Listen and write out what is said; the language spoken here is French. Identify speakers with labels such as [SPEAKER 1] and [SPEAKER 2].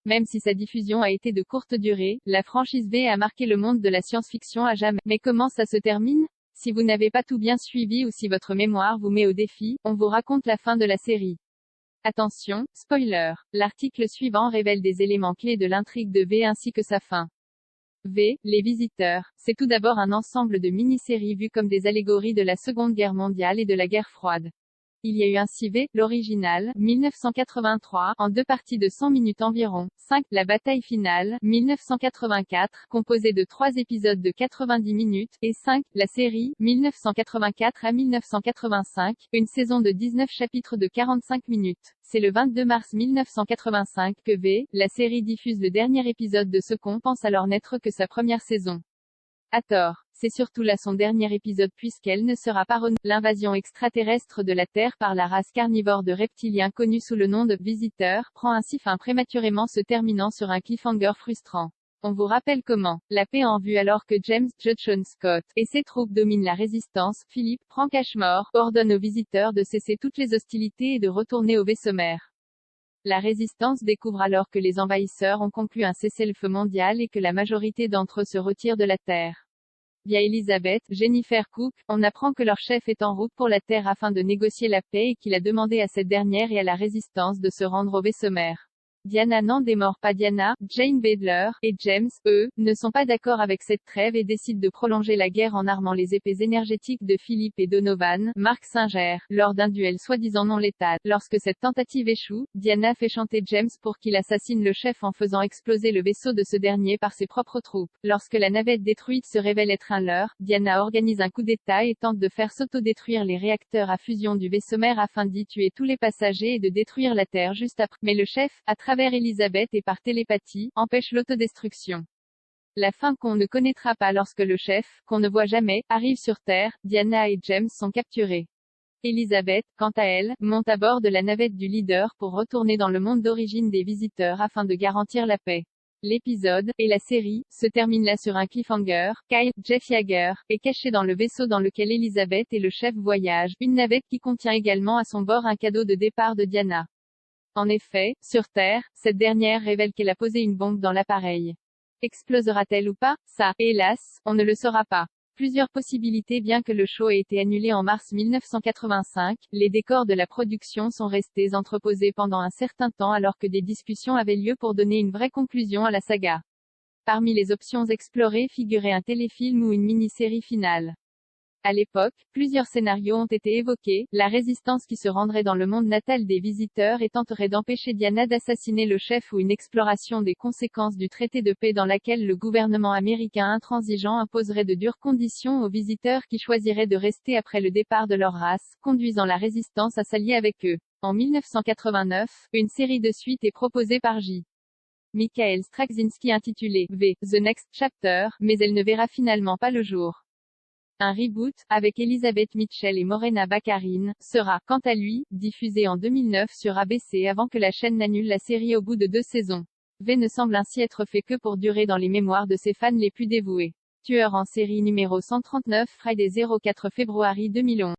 [SPEAKER 1] Même si sa diffusion a été de courte durée, la franchise V a marqué le monde de la science-fiction à jamais. Mais comment ça se termine? Si vous n'avez pas tout bien suivi ou si votre mémoire vous met au défi, on vous raconte la fin de la série. Attention, spoiler. L'article suivant révèle des éléments clés de l'intrigue de V ainsi que sa fin. V. Les Visiteurs. C'est tout d'abord un ensemble de mini-séries vues comme des allégories de la Seconde Guerre mondiale et de la guerre froide. Il y a eu ainsi V, l'original, 1983, en 2 parties de 100 minutes environ. 5. La bataille finale, 1984, composée de 3 épisodes de 90 minutes. Et 5. La série, 1984 à 1985, une saison de 19 chapitres de 45 minutes. C'est le 22 mars 1985 que V, la série diffuse le dernier épisode de ce qu'on pense alors n'être que sa première saison. À tort. C'est surtout là son dernier épisode puisqu'elle ne sera pas renouvelée. L'invasion extraterrestre de la Terre par la race carnivore de reptiliens connue sous le nom de Visiteurs prend ainsi fin prématurément, se terminant sur un cliffhanger frustrant. On vous rappelle comment. La paix en vue alors que James Judson Scott et ses troupes dominent la résistance. Philippe Frank Ashmore ordonne aux visiteurs de cesser toutes les hostilités et de retourner au vaisseau mère. La résistance découvre alors que les envahisseurs ont conclu un cessez-le-feu mondial et que la majorité d'entre eux se retirent de la Terre. Via Elizabeth, Jennifer Cook, on apprend que leur chef est en route pour la Terre afin de négocier la paix et qu'il a demandé à cette dernière et à la résistance de se rendre au vaisseau mère. Diana n'en démord pas. Diana, Jane Badler, et James, eux, ne sont pas d'accord avec cette trêve et décident de prolonger la guerre en armant les épées énergétiques de Philippe et Donovan, Mark Singer, lors d'un duel soi-disant non létal. Lorsque cette tentative échoue, Diana fait chanter James pour qu'il assassine le chef en faisant exploser le vaisseau de ce dernier par ses propres troupes. Lorsque la navette détruite se révèle être un leurre, Diana organise un coup d'état et tente de faire s'autodétruire les réacteurs à fusion du vaisseau mère afin d'y tuer tous les passagers et de détruire la Terre juste après. Mais le chef, à travers Elizabeth et par télépathie, empêche l'autodestruction. La fin qu'on ne connaîtra pas lorsque le chef, qu'on ne voit jamais, arrive sur Terre. Diana et James sont capturés. Elizabeth, quant à elle, monte à bord de la navette du leader pour retourner dans le monde d'origine des visiteurs afin de garantir la paix. L'épisode, et la série, se termine là sur un cliffhanger. Kyle, Jeff Yeager, est caché dans le vaisseau dans lequel Elizabeth et le chef voyagent, une navette qui contient également à son bord un cadeau de départ de Diana. En effet, sur Terre, cette dernière révèle qu'elle a posé une bombe dans l'appareil. Explosera-t-elle ou pas? Ça, hélas, on ne le saura pas. Plusieurs possibilités. Bien que le show ait été annulé en mars 1985, les décors de la production sont restés entreposés pendant un certain temps alors que des discussions avaient lieu pour donner une vraie conclusion à la saga. Parmi les options explorées figurait un téléfilm ou une mini-série finale. À l'époque, plusieurs scénarios ont été évoqués, la résistance qui se rendrait dans le monde natal des visiteurs et tenterait d'empêcher Diana d'assassiner le chef ou une exploration des conséquences du traité de paix dans laquelle le gouvernement américain intransigeant imposerait de dures conditions aux visiteurs qui choisiraient de rester après le départ de leur race, conduisant la résistance à s'allier avec eux. En 1989, une série de suites est proposée par J. Michael Straczynski intitulée V, The Next Chapter, mais elle ne verra finalement pas le jour. Un reboot, avec Elizabeth Mitchell et Morena Baccarin, sera, quant à lui, diffusé en 2009 sur ABC avant que la chaîne n'annule la série au bout de 2 saisons. V ne semble ainsi être fait que pour durer dans les mémoires de ses fans les plus dévoués. Tueur en série numéro 139 Friday 04 février 2011.